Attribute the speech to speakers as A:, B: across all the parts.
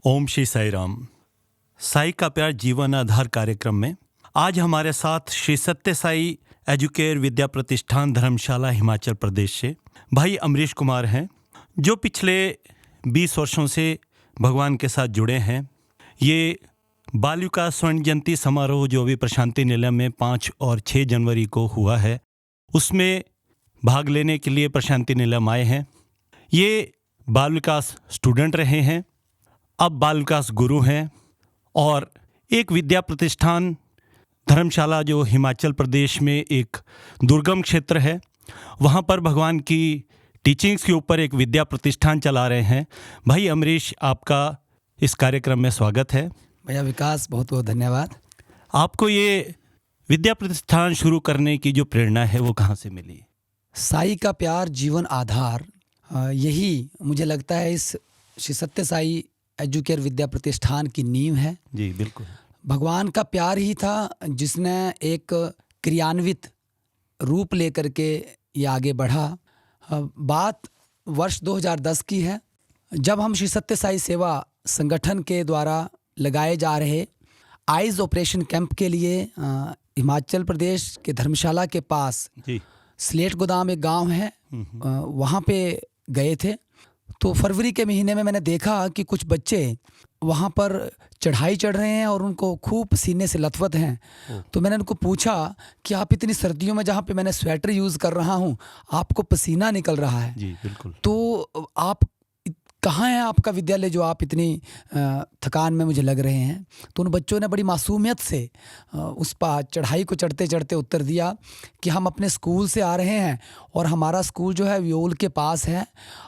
A: ओम श्री साई राम। साई का प्यार जीवन आधार कार्यक्रम में आज हमारे साथ श्री सत्य साई एजुकेयर विद्या प्रतिष्ठान धर्मशाला हिमाचल प्रदेश से भाई अमरीश कुमार हैं, जो पिछले 20 वर्षों से भगवान के साथ जुड़े हैं। ये बाल विकास स्वर्ण जयंती समारोह जो अभी प्रशांति निलय में 5 और 6 जनवरी को हुआ है, उसमें भाग लेने के लिए प्रशांति निलय आए हैं। ये बाल विकास स्टूडेंट रहे हैं, अब बाल विकास गुरु हैं और एक विद्या प्रतिष्ठान धर्मशाला जो हिमाचल प्रदेश में एक दुर्गम क्षेत्र है, वहाँ पर भगवान की टीचिंग्स के ऊपर एक विद्या प्रतिष्ठान चला रहे हैं। भाई अमरीश, आपका इस कार्यक्रम में स्वागत है।
B: भैया विकास, बहुत बहुत धन्यवाद।
A: आपको ये विद्या प्रतिष्ठान शुरू करने की जो प्रेरणा है वो कहाँ से मिली?
B: साई का प्यार जीवन आधार, यही मुझे लगता है इस श्री सत्य साई एजुकेयर विद्या प्रतिष्ठान की नींव है।
A: जी बिल्कुल।
B: भगवान का प्यार ही था जिसने एक क्रियान्वित रूप लेकर के ये आगे बढ़ा। बात वर्ष 2010 की है, जब हम श्री सत्य साई सेवा संगठन के द्वारा लगाए जा रहे आइज ऑपरेशन कैंप के लिए हिमाचल प्रदेश के धर्मशाला के पास स्लेट गोदाम एक गांव है, वहाँ पे गए थे। तो फरवरी के महीने में मैंने देखा कि कुछ बच्चे वहाँ पर चढ़ाई चढ़ रहे हैं और उनको खूब पसीने से लथपथ हैं। तो मैंने उनको पूछा कि आप इतनी सर्दियों में, जहाँ पे मैंने स्वेटर यूज़ कर रहा हूँ, आपको पसीना निकल रहा है।
A: जी बिल्कुल।
B: तो आप कहाँ है आपका विद्यालय जो आप इतनी थकान में मुझे लग रहे हैं? तो उन बच्चों ने बड़ी मासूमियत से उस पर चढ़ाई को चढ़ते चढ़ते उत्तर दिया कि हम अपने स्कूल से आ रहे हैं और हमारा स्कूल जो है व्योल के पास है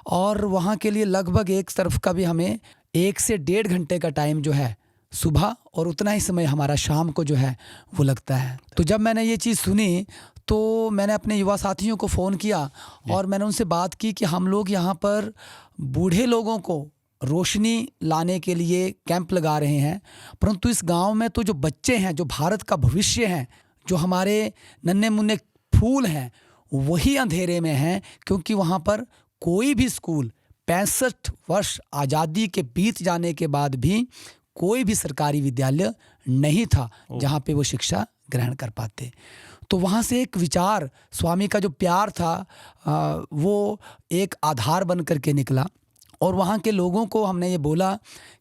B: और वहाँ के लिए लगभग एक तरफ का भी हमें 1 से 1.5 घंटे का टाइम जो है सुबह, और उतना ही समय हमारा शाम को जो है वो लगता है। तो जब मैंने ये चीज़ सुनी तो मैंने अपने युवा साथियों को फ़ोन किया और मैंने उनसे बात की कि हम लोग यहाँ पर बूढ़े लोगों को रोशनी लाने के लिए कैंप लगा रहे हैं, परंतु इस गांव में तो जो बच्चे हैं, जो भारत का भविष्य हैं, जो हमारे नन्हे मुन्ने फूल हैं, वही अंधेरे में हैं, क्योंकि वहाँ पर कोई भी स्कूल 65 वर्ष आज़ादी के बीत जाने के बाद भी कोई भी सरकारी विद्यालय नहीं था जहाँ पे वो शिक्षा ग्रहण कर पाते। तो वहाँ से एक विचार, स्वामी का जो प्यार था वो एक आधार बन करके निकला और वहाँ के लोगों को हमने ये बोला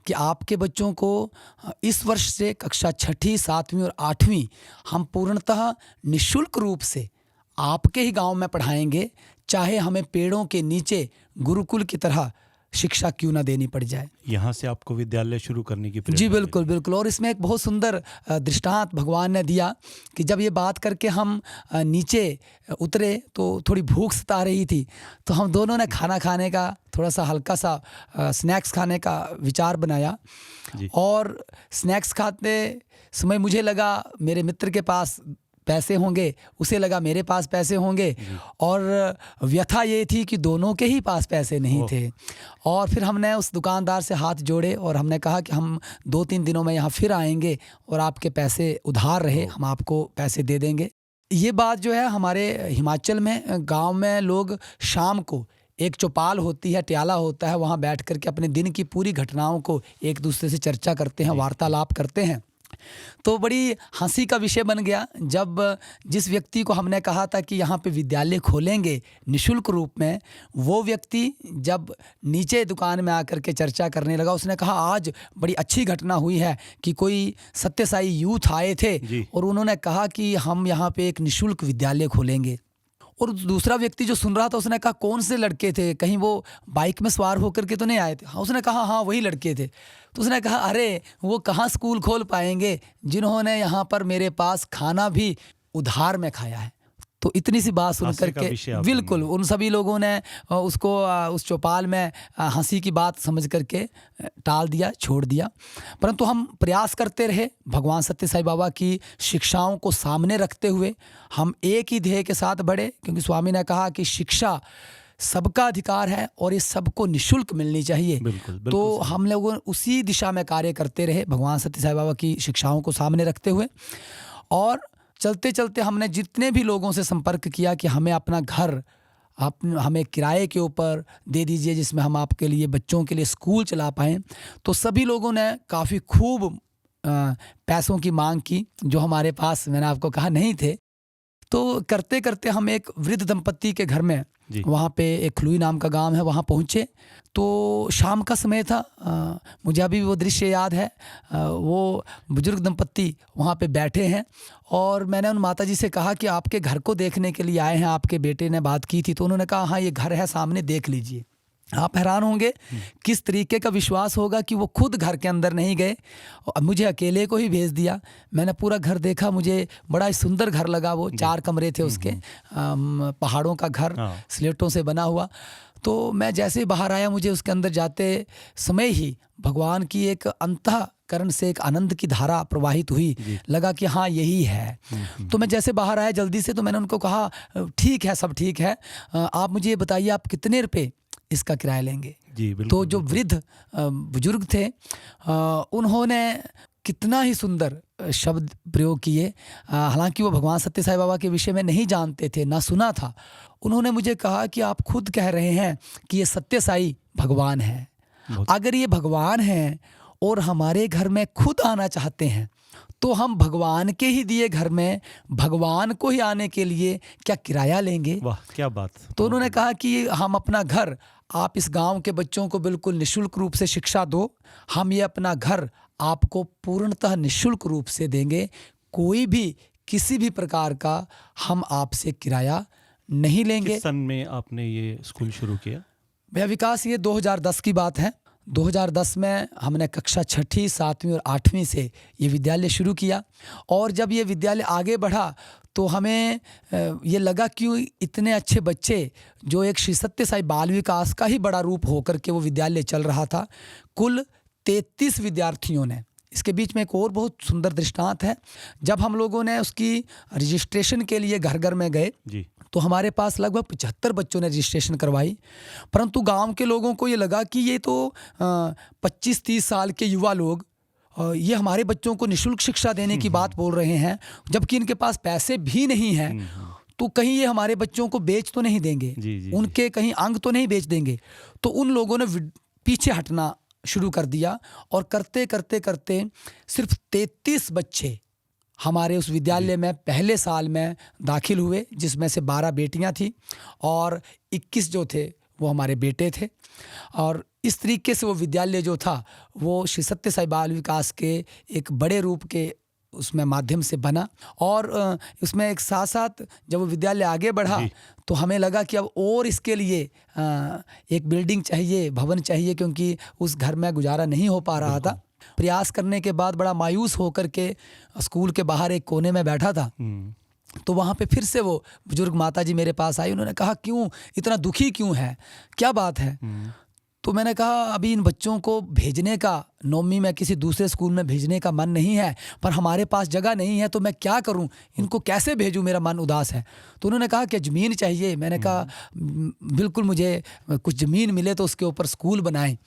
B: कि आपके बच्चों को इस वर्ष से कक्षा 6ठी, 7वीं और 8वीं हम पूर्णतः निःशुल्क रूप से आपके ही गांव में पढ़ाएंगे, चाहे हमें पेड़ों के नीचे गुरुकुल की तरह शिक्षा क्यों ना देनी पड़ जाए।
A: यहाँ से आपको विद्यालय शुरू करने की प्रेरणा?
B: जी बिल्कुल बिल्कुल। और इसमें एक बहुत सुंदर दृष्टांत भगवान ने दिया कि जब ये बात करके हम नीचे उतरे तो थोड़ी भूख सता रही थी, तो हम दोनों ने खाना खाने का, थोड़ा सा हल्का सा स्नैक्स खाने का विचार बनाया। और स्नैक्स खाते समय मुझे लगा मेरे मित्र के पास पैसे होंगे, उसे लगा मेरे पास पैसे होंगे, और व्यथा ये थी कि दोनों के ही पास पैसे नहीं थे। और फिर हमने उस दुकानदार से हाथ जोड़े और हमने कहा कि हम 2-3 दिनों में यहाँ फिर आएंगे और आपके पैसे उधार रहे, हम आपको पैसे दे देंगे। ये बात जो है हमारे हिमाचल में गांव में लोग शाम को एक चौपाल होती है, ट्याला होता है, वहाँ बैठ करके अपने दिन की पूरी घटनाओं को एक दूसरे से चर्चा करते हैं, वार्तालाप करते हैं। तो बड़ी हंसी का विषय बन गया जब जिस व्यक्ति को हमने कहा था कि यहाँ पे विद्यालय खोलेंगे निःशुल्क रूप में, वो व्यक्ति जब नीचे दुकान में आकर के चर्चा करने लगा, उसने कहा आज बड़ी अच्छी घटना हुई है कि कोई सत्य साई यूथ आए थे और उन्होंने कहा कि हम यहाँ पे एक निःशुल्क विद्यालय खोलेंगे। और दूसरा व्यक्ति जो सुन रहा था उसने कहा कौन से लड़के थे, कहीं वो बाइक में सवार होकर के तो नहीं आए थे? हाँ, उसने कहा हाँ वही लड़के थे। तो उसने कहा अरे वो कहाँ स्कूल खोल पाएंगे जिन्होंने यहाँ पर मेरे पास खाना भी उधार में खाया है। तो इतनी सी बात सुन करके बिल्कुल उन सभी लोगों ने उसको उस चौपाल में हंसी की बात समझ करके टाल दिया, छोड़ दिया। परंतु हम प्रयास करते रहे, भगवान सत्य साई बाबा की शिक्षाओं को सामने रखते हुए हम एक ही ध्येय के साथ बढ़े, क्योंकि स्वामी ने कहा कि शिक्षा सबका अधिकार है और ये सबको निःशुल्क मिलनी चाहिए। तो हम लोग उसी दिशा में कार्य करते रहे, भगवान सत्य साई बाबा की शिक्षाओं को सामने रखते हुए। और चलते चलते हमने जितने भी लोगों से संपर्क किया कि हमें अपना घर आप हमें किराए के ऊपर दे दीजिए जिसमें हम आपके लिए बच्चों के लिए स्कूल चला पाएँ। तो सभी लोगों ने काफ़ी खूब पैसों की मांग की जो हमारे पास, मैंने आपको कहा, नहीं थे। तो करते करते हम एक वृद्ध दंपत्ति के घर में, वहाँ पे एक खलुई नाम का गांव है, वहाँ पहुँचे। तो शाम का समय था, मुझे अभी भी वो दृश्य याद है। वो बुजुर्ग दंपत्ति वहाँ पे बैठे हैं और मैंने उन माताजी से कहा कि आपके घर को देखने के लिए आए हैं, आपके बेटे ने बात की थी। तो उन्होंने कहा हाँ, ये घर है सामने, देख लीजिए। आप हैरान होंगे किस तरीके का विश्वास होगा कि वो खुद घर के अंदर नहीं गए और मुझे अकेले को ही भेज दिया। मैंने पूरा घर देखा, मुझे बड़ा ही सुंदर घर लगा। वो 4 कमरे थे उसके, पहाड़ों का घर, स्लेटों से बना हुआ। तो मैं जैसे ही बाहर आया, मुझे उसके अंदर जाते समय ही भगवान की एक अंतःकरण से एक आनंद की धारा प्रवाहित हुई। लगा कि हाँ, यही है। तो मैं जैसे बाहर आया जल्दी से, तो मैंने उनको कहा ठीक है, सब ठीक है, आप मुझे ये बताइए आप कितने रुपए इसका किराया लेंगे। तो जो वृद्ध बुजुर्ग थे, उन्होंने कितना ही सुंदर शब्द प्रयोग किए। हालांकि वो भगवान सत्य साईं बाबा के विषय में नहीं जानते थे, ना सुना था। उन्होंने मुझे कहा कि आप खुद कह रहे हैं कि ये सत्य साई भगवान है। अगर ये भगवान है और हमारे घर में खुद आना चाहते हैं, तो हम भगवान के ही दिए घर में भगवान को ही आने के लिए क्या किराया लेंगे?
A: वाह, क्या बात।
B: तो उन्होंने कहा कि हम अपना घर, आप इस गांव के बच्चों को बिल्कुल निःशुल्क रूप से शिक्षा दो, हम ये अपना घर आपको पूर्णतः निःशुल्क रूप से देंगे। कोई भी किसी भी प्रकार का हम आपसे किराया नहीं लेंगे।
A: किस सन में आपने ये स्कूल शुरू किया?
B: भैया विकास, ये 2010 की बात है। 2010 में हमने कक्षा 6ठी, 7वीं और 8वीं से ये विद्यालय शुरू किया। और जब ये विद्यालय आगे बढ़ा तो हमें ये लगा कि इतने अच्छे बच्चे, जो एक श्री सत्य साई बाल विकास का ही बड़ा रूप होकर के वो विद्यालय चल रहा था। कुल 33 विद्यार्थियों ने, इसके बीच में एक और बहुत सुंदर दृष्टांत है। जब हम लोगों ने उसकी रजिस्ट्रेशन के लिए घर घर में गए तो हमारे पास लगभग 75 बच्चों ने रजिस्ट्रेशन करवाई। परंतु गांव के लोगों को ये लगा कि ये तो 25-30 साल के युवा लोग ये हमारे बच्चों को निःशुल्क शिक्षा देने की बात बोल रहे हैं, जबकि इनके पास पैसे भी नहीं हैं। तो कहीं ये हमारे बच्चों को बेच तो नहीं देंगे, उनके कहीं अंग तो नहीं बेच देंगे। तो उन लोगों ने पीछे हटना शुरू कर दिया और करते करते करते सिर्फ 33 बच्चे हमारे उस विद्यालय में पहले साल में दाखिल हुए, जिसमें से 12 बेटियां थीं और 21 जो थे वो हमारे बेटे थे। और इस तरीके से वो विद्यालय जो था वो श्री सत्य साई बाल विकास के एक बड़े रूप के उसमें माध्यम से बना। और उसमें एक साथ साथ जब वो विद्यालय आगे बढ़ा तो हमें लगा कि अब और इसके लिए एक बिल्डिंग चाहिए, भवन चाहिए, क्योंकि उस घर में गुजारा नहीं हो पा रहा था। प्रयास करने के बाद बड़ा मायूस होकर के स्कूल के बाहर एक कोने में बैठा था। तो वहाँ पे फिर से वो बुजुर्ग माता जी मेरे पास आई। उन्होंने कहा क्यों इतना दुखी क्यों है, क्या बात है? तो मैंने कहा अभी इन बच्चों को भेजने का, 9वीं में किसी दूसरे स्कूल में भेजने का मन नहीं है, पर हमारे पास जगह नहीं है, तो मैं क्या करूं, इनको कैसे भेजूं, मेरा मन उदास है। तो उन्होंने कहा कि ज़मीन चाहिए। मैंने कहा बिल्कुल, मुझे कुछ ज़मीन मिले तो उसके ऊपर स्कूल बनाएं।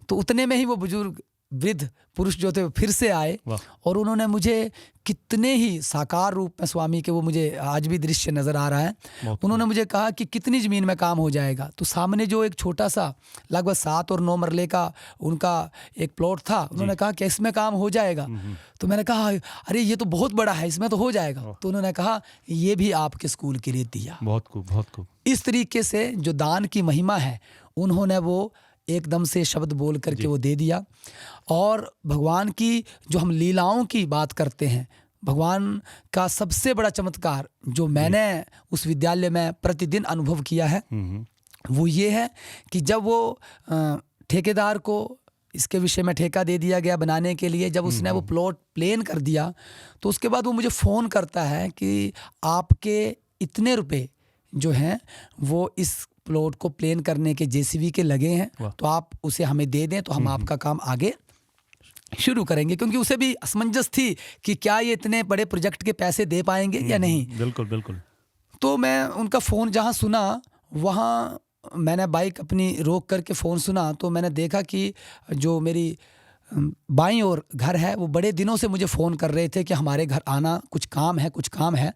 B: तो उतने में ही वो बुजुर्ग वृद्ध पुरुष जो थे फिर से आए और उन्होंने मुझे कितने ही साकार रूप में स्वामी के, वो मुझे आज भी दृश्य नज़र आ रहा है। उन्होंने मुझे कहा कि कितनी ज़मीन में काम हो जाएगा। तो सामने जो एक छोटा सा लगभग 7 और 9 मरले का उनका एक प्लॉट था, उन्होंने कहा कि इसमें काम हो जाएगा। तो मैंने कहा अरे ये तो बहुत बड़ा है, इसमें तो हो जाएगा। तो उन्होंने कहा ये भी आपके स्कूल के लिए दिया।
A: बहुत खूब, बहुत खूब।
B: इस तरीके से जो दान की महिमा है, उन्होंने वो एकदम से शब्द बोल करके वो दे दिया। और भगवान की जो हम लीलाओं की बात करते हैं, भगवान का सबसे बड़ा चमत्कार जो मैंने उस विद्यालय में प्रतिदिन अनुभव किया है, वो ये है कि जब वो ठेकेदार को इसके विषय में ठेका दे दिया गया बनाने के लिए, जब उसने वो प्लॉट प्लेन कर दिया, तो उसके बाद वो मुझे फ़ोन करता है कि आपके इतने रुपए जो हैं वो इस प्लॉट को प्लेन करने के जेसीबी के लगे हैं, तो आप उसे हमें दे दें तो हम आपका काम आगे शुरू करेंगे। क्योंकि उसे भी असमंजस थी कि क्या ये इतने बड़े प्रोजेक्ट के पैसे दे पाएंगे या नहीं।
A: बिल्कुल बिल्कुल।
B: तो मैं उनका फ़ोन जहाँ सुना, वहाँ मैंने बाइक अपनी रोक करके फ़ोन सुना, तो मैंने देखा कि जो मेरी बाईं ओर घर है, वो बड़े दिनों से मुझे फ़ोन कर रहे थे कि हमारे घर आना, कुछ काम है, कुछ काम है।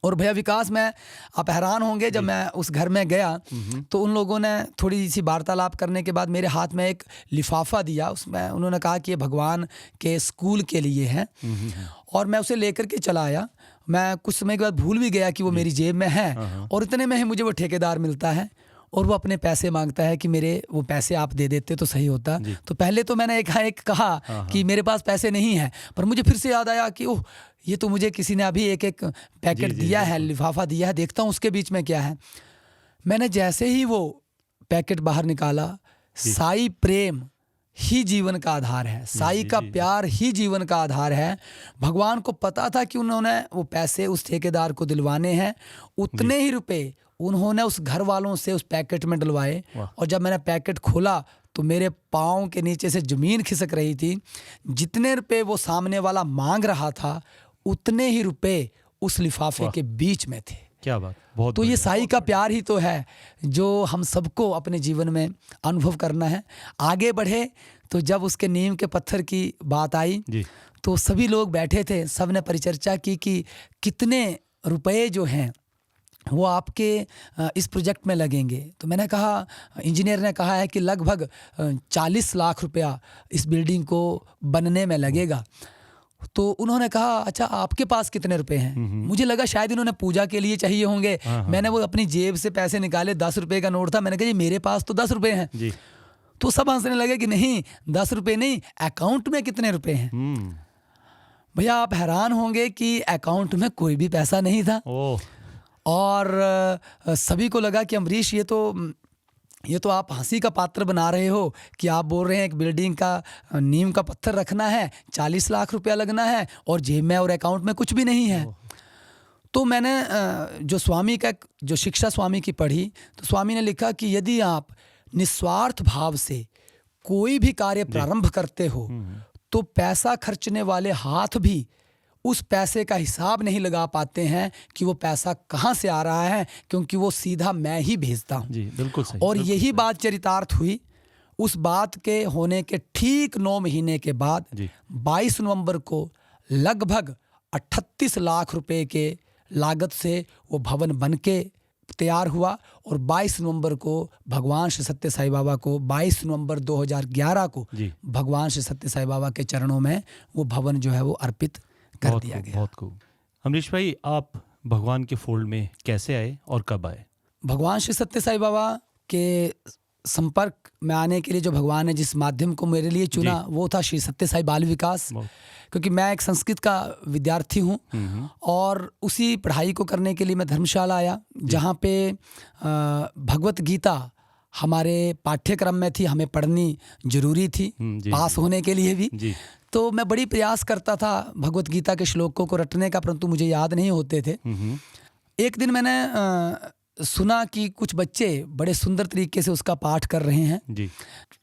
B: और भैया विकास, मैं आप हैरान होंगे, जब मैं उस घर में गया तो उन लोगों ने थोड़ी सी वार्तालाप करने के बाद मेरे हाथ में एक लिफाफा दिया। उसमें उन्होंने कहा कि ये भगवान के स्कूल के लिए है, और मैं उसे लेकर के चला आया। मैं कुछ समय के बाद भूल भी गया कि वो मेरी जेब में है, और इतने में ही मुझे वो ठेकेदार मिलता है और वो अपने पैसे मांगता है कि मेरे वो पैसे आप दे देते तो सही होता। तो पहले तो मैंने एक कहा कि मेरे पास पैसे नहीं है, पर मुझे फिर से याद आया कि ओह, ये तो मुझे किसी ने अभी एक पैकेट दिया है, लिफाफा दिया है, देखता हूँ उसके बीच में क्या है। मैंने जैसे ही वो पैकेट बाहर निकाला, साई प्रेम ही जीवन का आधार है, साई का प्यार ही जीवन का आधार है। भगवान को पता था कि उन्होंने वो पैसे उस ठेकेदार को दिलवाने हैं, उतने ही रुपए उन्होंने उस घर वालों से उस पैकेट में डलवाए। और जब मैंने पैकेट खोला तो मेरे पाँव के नीचे से ज़मीन खिसक रही थी। जितने रुपए वो सामने वाला मांग रहा था, उतने ही रुपए उस लिफाफे के बीच में थे।
A: क्या बात, बहुत।
B: तो ये साई का प्यार ही तो है जो हम सबको अपने जीवन में अनुभव करना है। आगे बढ़े तो जब उसके नीम के पत्थर की बात आई तो सभी लोग बैठे थे, सब ने परिचर्चा की कि कितने रुपए जो हैं वो आपके इस प्रोजेक्ट में लगेंगे। तो मैंने कहा, इंजीनियर ने कहा है कि लगभग 40 लाख रुपया इस बिल्डिंग को बनने में लगेगा। तो उन्होंने कहा, अच्छा आपके पास कितने रुपए हैं? मुझे लगा शायद इन्होंने पूजा के लिए चाहिए होंगे। मैंने वो अपनी जेब से पैसे निकाले, 10 रुपए का नोट था। मैंने कहा जी मेरे पास तो 10 रुपए हैं। तो सब हंसने लगे कि नहीं, 10 रुपए नहीं, अकाउंट में कितने रुपए हैं? भैया आप हैरान होंगे कि अकाउंट में कोई भी पैसा नहीं था। और सभी को लगा कि अमरीश ये तो आप हंसी का पात्र बना रहे हो कि आप बोल रहे हैं एक बिल्डिंग का नीम का पत्थर रखना है, 40 लाख रुपया लगना है, और जेब में और अकाउंट में कुछ भी नहीं है। तो मैंने जो स्वामी का जो शिक्षा स्वामी की पढ़ी, तो स्वामी ने लिखा कि यदि आप निस्वार्थ भाव से कोई भी कार्य प्रारंभ करते हो तो पैसा खर्चने वाले हाथ भी उस पैसे का हिसाब नहीं लगा पाते हैं कि वो पैसा कहाँ से आ रहा है, क्योंकि वो सीधा मैं ही भेजता हूँ।
A: जी, बिल्कुल सही।
B: और यही बात चरितार्थ हुई। उस बात के होने के ठीक 9 महीने के बाद 22 नवंबर को लगभग 38 लाख रुपए के लागत से वो भवन बन के तैयार हुआ। और 22 नवंबर को भगवान श्री सत्य साई बाबा को 22 नवंबर 2011 को भगवान श्री सत्य साई बाबा के चरणों में वो भवन जो है वो अर्पित कर दिया गया।
A: बहुत खूब। अमरीश भाई, आप भगवान के फोल्ड में कैसे आए और कब आए?
B: भगवान श्री सत्य साई बाबा के संपर्क में आने के लिए जो भगवान ने जिस माध्यम को मेरे लिए चुना वो था श्री सत्य साई बाल विकास। क्योंकि मैं एक संस्कृत का विद्यार्थी हूँ और उसी पढ़ाई को करने के लिए मैं धर्मशाला आया, जहाँ पे भगवत गीता हमारे पाठ्यक्रम में थी, हमें पढ़नी जरूरी थी पास होने के लिए भी। तो मैं बड़ी प्रयास करता था भगवत गीता के श्लोकों को रटने का, परंतु मुझे याद नहीं होते थे। एक दिन मैंने सुना कि कुछ बच्चे बड़े सुंदर तरीके से उसका पाठ कर रहे हैं।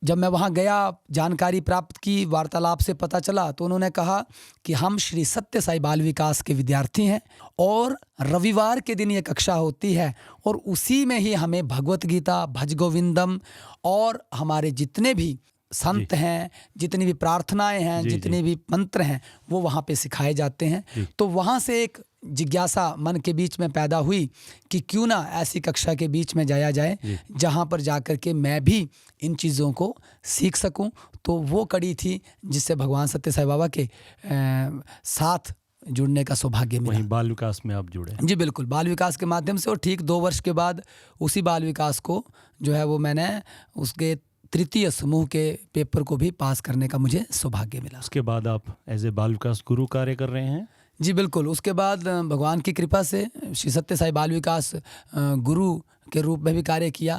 B: जब मैं वहाँ गया, जानकारी प्राप्त की, वार्तालाप से पता चला, तो उन्होंने कहा कि हम श्री सत्य साई बाल विकास के विद्यार्थी हैं और रविवार के दिन ये कक्षा होती है और उसी में ही हमें भगवत गीता, भज गोविंदम और हमारे जितने भी संत हैं, जितनी भी प्रार्थनाएं हैं, जितने भी मंत्र हैं, वो वहाँ पे सिखाए जाते हैं। तो वहाँ से एक जिज्ञासा मन के बीच में पैदा हुई कि क्यों ना ऐसी कक्षा के बीच में जाया जाए जहाँ पर जाकर के मैं भी इन चीज़ों को सीख सकूं। तो वो कड़ी थी जिससे भगवान सत्य साई बाबा के साथ जुड़ने का सौभाग्य मिला।
A: वहीं बाल विकास में आप जुड़े?
B: जी बिल्कुल, बाल विकास के माध्यम से। और ठीक 2 वर्ष के बाद उसी बाल विकास को जो है वो मैंने उसके 3य समूह के पेपर को भी पास करने का मुझे सौभाग्य मिला।
A: उसके बाद आप एज ए बाल विकास गुरु कार्य कर रहे हैं?
B: जी बिल्कुल। उसके बाद भगवान की कृपा से श्री सत्य साई बाल विकास गुरु के रूप में भी कार्य किया,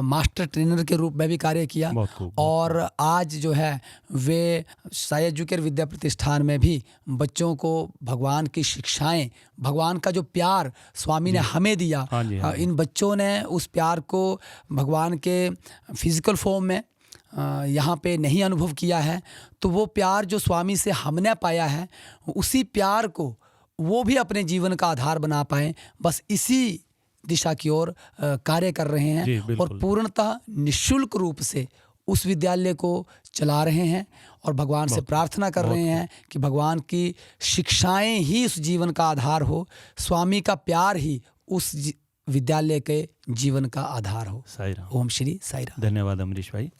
B: मास्टर ट्रेनर के रूप में भी कार्य किया। और आज जो है वे साई एजुकेयर विद्या प्रतिष्ठान में भी बच्चों को भगवान की शिक्षाएं, भगवान का जो प्यार स्वामी ने हमें दिया, इन बच्चों ने उस प्यार को भगवान के फिजिकल फॉर्म में यहाँ पे नहीं अनुभव किया है। तो वो प्यार जो स्वामी से हमने पाया है, उसी प्यार को वो भी अपने जीवन का आधार बना पाएँ, बस इसी दिशा की ओर कार्य कर रहे हैं। और पूर्णतः निःशुल्क रूप से उस विद्यालय को चला रहे हैं और भगवान से प्रार्थना कर रहे हैं कि भगवान की शिक्षाएं ही उस जीवन का आधार हो, स्वामी का प्यार ही उस विद्यालय के जीवन का आधार हो।
A: साई राम।
B: ओम श्री साई राम।
A: धन्यवाद अमरीश भाई।